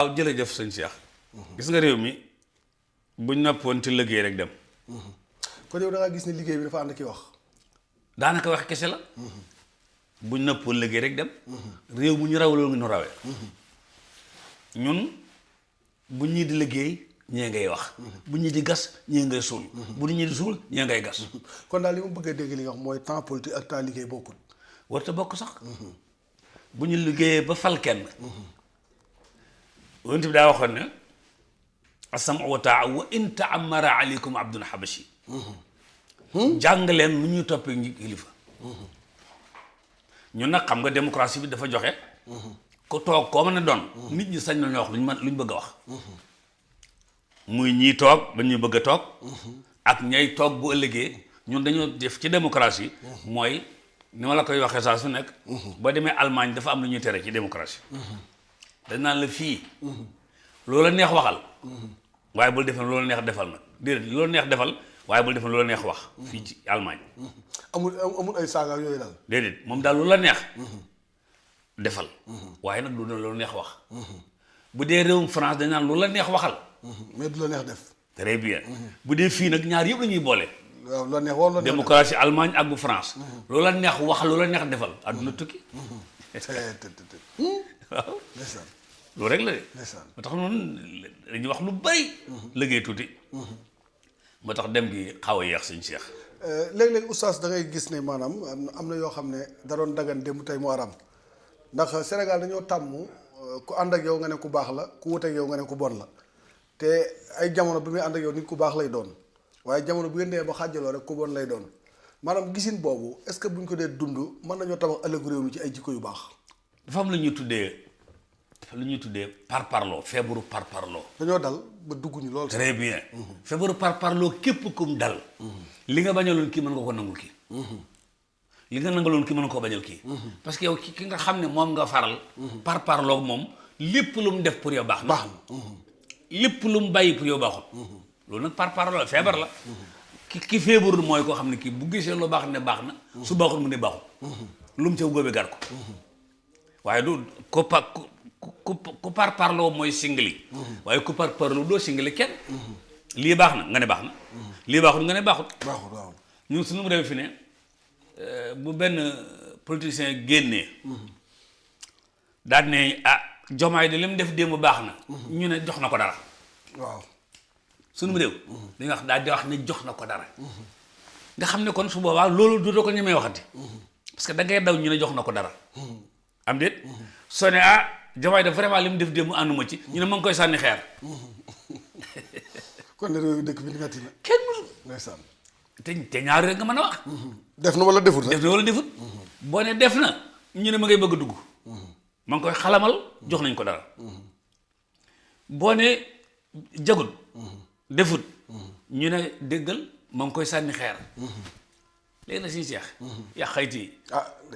waaw jërëjëf sëñ Cheikh. gis nga réew mi buñ nappoon ci liggéey rek dem. kon yow da ngaa gis ne liggéey bi dafa ànd ki wax. daanaka wax kese la. buñ nappoon liggéey rek dem. réew mu ñu rawaloo ngi nu rawee. ñun bu ñii di liggéey ñee ngay wax. bu ñii di gas ñee ngay suul. bu ñii di suul ñee ngay gas. kon daal li ma bëgg a dégg li nga wax mooy temps politique ak temps liggéey bokkul. warta bokk sax. bu ñu liggéeyee ba fal kenn. yonent bi daa waxoon ne as-sam'u wa taa'a wa in ta'ammara alaykum abdun habashi. jàng leen nu ñuy toppee ngi kilifa. ñun nag xam nga démocratie bi dafa joxe. ku toog koo mën a doon. nit ñi sañ nañoo wax luñ bëgg a wax. muy ñii toog ba ñu bëgg a toog. ak ñay toog bu ëllëgee ñun dañoo def ci démocratie. mooy ni ma la koy waxee saa su nekk. boo demee Allemagne dafa am lu ñuy tere ci démocratie. dañ naan la fii. loola neex waxal. waaye bul defal loola neex defal nag déedéet loola neex defal waaye bul defal loola neex wax. fii ci Allemagne. amul ay saaga yooyu daal. déedéet moom daal loola neex. defal. waaye nag du doon loola neex wax. bu dee réewum France dañ naan loola neex waxal. mais du la neex def. très bien. bu dee fii nag ñaar yëpp la ñuy boole. waaw la neex war la neex démocratie Allemagne ak bu France. loola neex wax loola neex defal adduna tukki. waaw. ndeysaan. loolu rek la de. ndeysaan. moo tax noonu dañuy wax lu bari. liggéey tuuti. moo tax dem gi xaw a yeex suñu Cheikh. léeg-léeg oustaz da ngay gis ne maanaam am na yoo xam ne da doon dagan démb tey mu aram ndax Sénégal dañoo tàmm ku ànd ak yow nga ne ku baax la ku wut ak yow nga ne ku bon la te ay jamono bi muy ànd ak yow nit ku baax lay doon waaye jamono bu ngeen dee ba xàjjaloo rek ku bon lay doon maanaam gisin boobu est-ce que bu ñu ko dee dund mën nañoo tabax ëllëgu réew mi ci ay jikko yu baax. dafa am lu ñuy tuddee parparloo feebaru parparloo. dañoo dal ba dugg ñu lool. très bien. feebaru parparloo képp kum dal. li nga bañaloon kii mën nga ko nangul kii. li nga nangaloon kii mën nga koo bañal kii. parce que yow ki nga xam ne moom nga faral. parparloo moom lépp lu mu def pour yow baax na. baax na. lépp lu mu bàyyi pour yow baaxul. loolu nag parparloo feebar la. ki feebarul mooy koo xam ne kii bu gisee lu baax ne baax na. su baaxul mu ne baaxul. lu mu ca góobee gar ko. waaye du ku parparloo mooy singli. waaye ku parparloo doo singli kenn. lii baax na nga ne baax na. lii baaxul nga ne baaxul. baaxul waaw. ñun suñu réew fi ne bu benn politicien génnee. daal ne ah Jomaay de li mu def démb baax na. ñu ne jox na ko dara. waaw. suñu réew. dañuy wax daal di wax ne jox na ko dara. nga xam ne kon su boobaa loolu du ko ñemee waxati. parce que da ngay daw ñu ne jox na ko dara. am déet soo ne ah Jomaay de vraiment li mu def démb ànduma ci ñu ne ma ngi koy sànni xeer. kon ne réew dëkk bi metti na. kenn musul. ndeysaan. te ñaari rek nga mën a wax. def na wala defut rek. def na wala defut. boo ne def na ñu ne ma ngay bëgg a dugg. ma ngi koy xalamal jox nañ ko dara. boo ne jagut. defut. ñu ne déggal ma ngi koy sànni xeer. léegi nag suñu Seex. yaa xayti.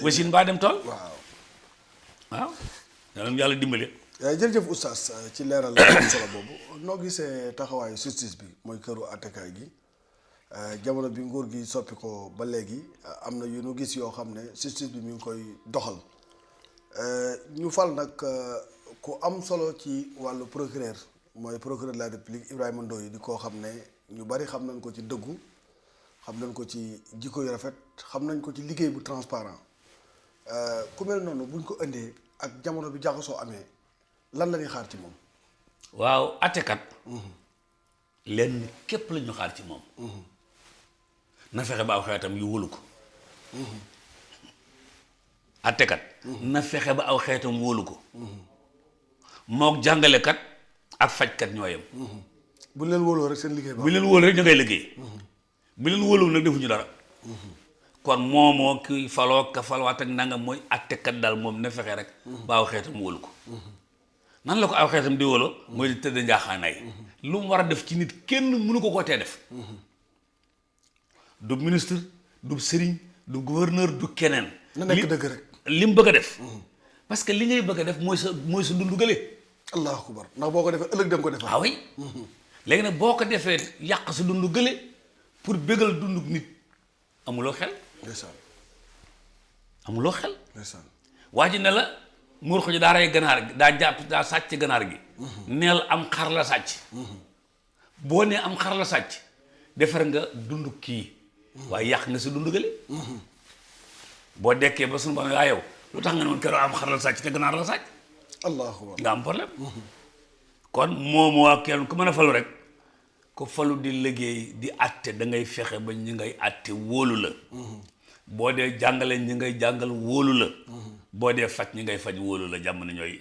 wasin baa dem tool. waaw. yàlla dimbali. jërëjëf oustaz ci leeral solo boobu noo gisee taxawaayu justice bi mooy këru attekaay gi jamono bi nguur gi soppi ko ba léegi am na yu nu gis yoo xam ne justice bi mi ngi koy doxal ñu fal nag ku am solo ci wàllu procureur mooy procureur de la république Ibrahima Ndoye di koo xam ne ñu bari xam nañ ko ci dëggu xam nañ ko ci jikko yu rafet xam nañ ko ci liggéey bu transparent ku mel noonu buñ ko indee ak jamono bi jaxasoo amee lan la ñuy xaar ci moom. waaw attekat. lenn képp la ñu xaar ci moom. na fexe ba aw xeetam yu wóolu ko. attekat. na fexe ba aw xeetam wóolu ko. mook jàngalekat ak fajkat ñoo yem. bu leen wóoloo rek seen liggéey ba. bu leen wóolu rek ñu ngay liggéey. bu leen wóolu nag defuñu dara. kon moomoo ki faloo ka falwaat ak nangam mooy attekat daal moom na fexe rek. ba aw xeetam wóolu ko. nan la ko aw xeetam di wóoloo. mooy di tëdd njaaxaanaay. lu mu war a def ci nit kenn mënu ko tee def. du ministre du sëriñ du gouverneur du keneen. na nekk dëgg rek li mu bëgg a def. parce que li ngay bëgg a def mooy sa dundu gële. allahu akbar ndax boo ko defee ëllëg dem ko defal. ah oui. léegi nag boo ko defee yàq sa dundu gële pour bégal dundu nit amuloo xel. ndeysaan. amuloo xel. ndeysaan. waa ji ne la muur ko ji daa rey ganaar gi daa jàpp daa sàcc ganaar gi neel am xar la sàcc boo nee am xar la sàcc defar nga dund kii waaye yàq nga si dund gële boo dekkee ba suñu ba waa yow lu tax nga ne woon keroog am xar la sàcc te ganaar la sàcc allahu akbar nga am problème kon moom waa kenn ku mën a falu rek ku falu di liggéey di atte da ngay fexe ba ñi ngay atte wóolu la boo dee jàngale ñi ngay jàngal wóolu la boo dee faj ñi ngay faj wóolu la jàmm na ñooy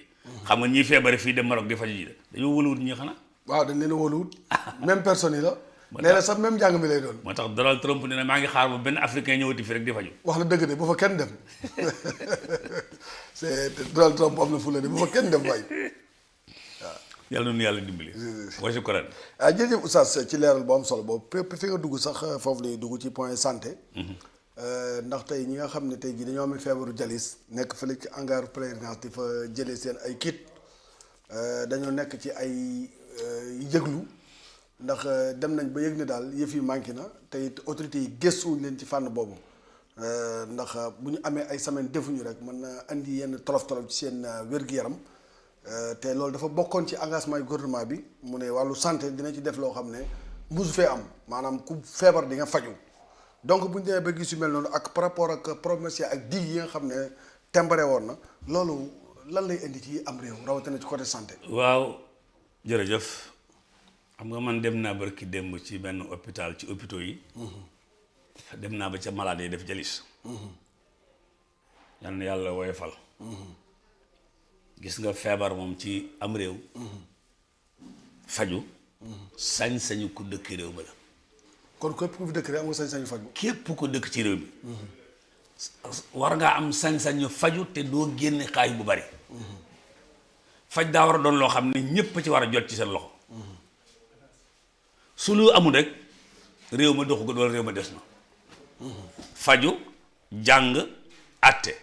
xam nga ñiy feebare fii dem Maroc di faj ji de dañoo wóoluwut ñi xanaa waaw dañ leen a wóoluwut même personne yi la nee na sax même njàng mi lay doon moo tax Donald Trump ne maa ngi xaar ba benn africain ñëwati fi rek di faju wax na dëgg de bu fa kenn dem c'est Donald Trump am na fu la de bu fa kenn dem waay yàlla noonu yàlla dimbali wa shukran jërëjëf Oustaz ci leeral bu am solo boobu pépp fi nga dugg sax foofu lay dugg ci point santé ndax tey ñi nga xam ne tey jii dañoo amee feebaru jalis nekk fële ci hangar pèlerinage di fa jëlee seen ay kit dañoo nekk ci ay yëglu ndax dem nañ ba yëg ne daal yëf yi manqué na te it autorités yi gëstuwuñ leen ci fànn boobu ndax bu ñu amee ay semaine defuñu rek mën na andi yenn tolof ci seen wér-gu-yaram te loolu dafa bokkoon ci engagement yu gouvernement bi mu ne wàllu santé dina ci def loo xam ne musu fee am maanaam ku feebar di nga faju donc bu ñu demee ba gis yu mel noonu ak par rapport ak promesse ak dig yi nga xam ne tembare woon na loolu lan lay indi ci am réew rawatina ci côté santé. waaw jërëjëf xam nga man dem naa barki démb ci benn hôpital ci hôpitaux yi. dem naa ba ca malade yi def jalis. yal na yàlla woyofal. gis nga feebar moom ci am réew. faju sañ-sañu ku dëkk réew ba la. kon képp ku fi dëkk rek am nga sañ-sañu faju. képp ku dëkk ci réew mi. war ngaa am sañ-sañu faju te doo génne xaalis bu bari. faj daa war a doon loo xam ne ñépp ci war a jot ci seen loxo. su lu amul rek réew ma doxu ko doon réew ma des na. faju jàng atte.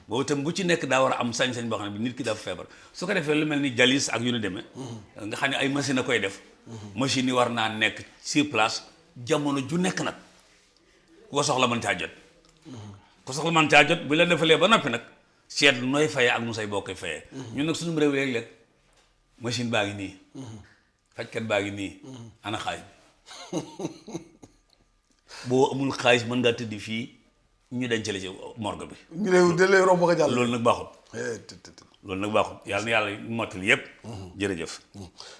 boobu itam bu ci nekk daa war a am sañ-sañ boo xam ne bi nit ki dafa feebar su ko defee lu mel ni jalis ak yu ñu demee. nga xam ne ay machine a koy def. machine yi war naa nekk sur place jamono ju nekk nag ku ko soxla mën caa jot. ku soxla mën caa jot bu la defalee ba noppi nag seet nooy fayee ak nu say boo koy fayee. ñun nag suñu réew léeg-léeg machine baa ngi nii. fajkat baa ngi nii. ana xaalis boo amul xaalis mën ngaa tëdd fii ñu dencale ci morgue bi. ñu ne de lay romb ko jàll. loolu nag baaxul. loolu nag baaxul yàlla na yàlla mottali yépp. jërëjëf.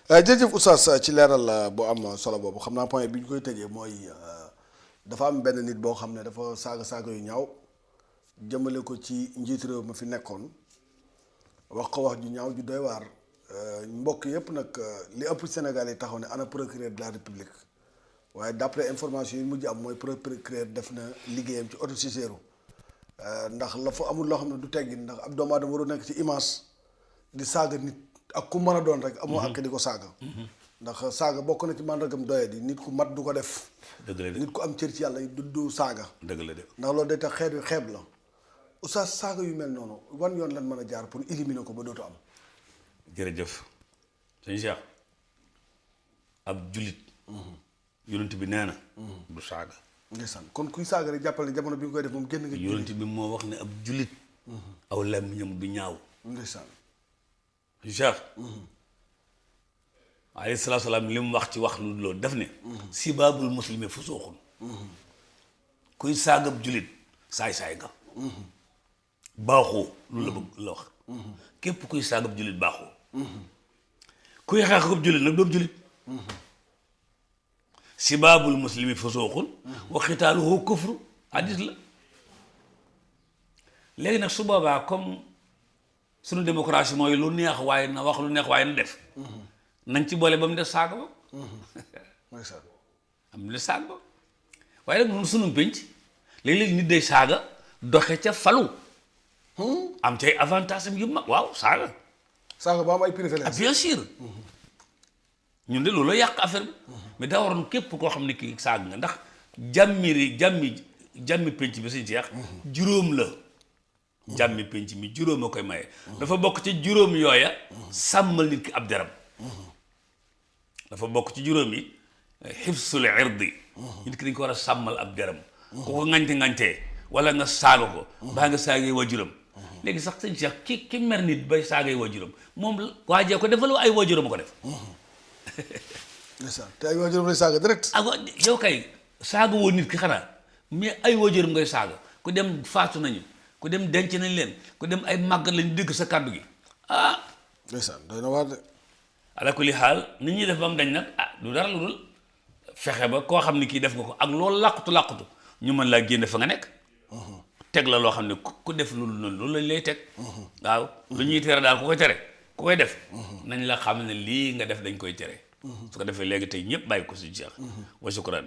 jërëjëf Oustaz ci leeral bu am solo boobu xam naa point bi ñu koy tëjee mooy dafa am benn nit boo xam ne dafa saaga yu ñaaw jëmale ko ci njiitu réew ma fi nekkoon wax ko wax ju ñaaw ju doy waar mbokk yépp nag li ëpp Sénégal yi taxaw ne ana procureur de la République waaye d'après information yi mujj am mooy procureur def na liggéeyam ci autosaisine ndax la fa amul loo xam ne du teggin ndax ab doomu aadama waru nekk ci image di saaga nit ak ku mën a doon rek amoo ak di ko saaga ndax saaga bokk na ci màndargam doye di nit ku mat du ko def. dëgg la de nit ku am cër ci yàlla du saaga. dëgg la de ndax loolu day tax xeet wi xeeb la Oustaz saaga yu mel noonu wan yoon lan mën a jaar pour éliminer ko ba dootu am. jërëjëf sëñ Cheikh ab julit yonent bi nee na du saaga. ndeysaan kon kuy saaga rek jàppale ne jamono bi nga koy def moom génn nga. yonent bi moo wax ne ab julit aw làmmiñam du ñaaw. ndeysaan sëñ Cheikh alayhi salaatu salaam li mu wax ci wax lu loolu def ne sibaabul muslimi fusuuqun kuy saagab julit saay-saay nga baaxoo lu la bëgg la wax képp kuy saagab julit baaxoo kuy xeexagab julit nag doomu julit sibaabul muslimi fusuuqun wa xitaaluhu kufru hadis la léegi nag su boobaa comme sunu démocratie mooy lu neex waaye na wax lu neex waaye na def nañ ci boole ba mu def saaga ba am na saaga ba waaye nag moom sunu pénc léeg-léeg nit day saaga doxe ca falu am cay avantage am yu mag waaw saaga ba am ay privilèges. ah bien sûr ñun de loolu la yàq affaire bi mais daa waroon képp koo xam ne kii saaga nga ndax jàmmi pénc bi suñ seex juróom la jàmmi pénc mi juróom a koy maye dafa bokk ci juróom yooya sàmmal nit ki ab deram dafa bokk ci juróom yi xifsul irdi nit ki dañ ko war a sàmmal ab deram ku ko ŋañte-ŋañtee wala nga saaga ko baa nga saagee wajuram léegi sax sëñ Cheikh ki mer nit bay saagay waajuram moom waajee ko defal ay waajuram a ko def. ndeysaan te ay waajuram lay saaga direct. ah yow kay saaga woo nit ki xanaa mais ay waajuram ngay saaga ku dem faatu nañu ku dem denc nañ leen ku dem ay màggat lañu dégg sa kàddu gi ah. ndeysaan doy na waar de. ala kulli xaal nit ñi def ba mu dañ nag du dara lu dul fexe ba koo xam ne kii def nga ko ak loolu làqutu ñu mën laa génne fa nga nekk. teg la loo xam ne ku def loolu lañ lay teg. waaw lu ñuy tere daal ku koy def. nañ la xam ne lii nga def dañ koy tere. su ko defee léegi tey ñëpp bàyyi ko si jeex. wa shukran.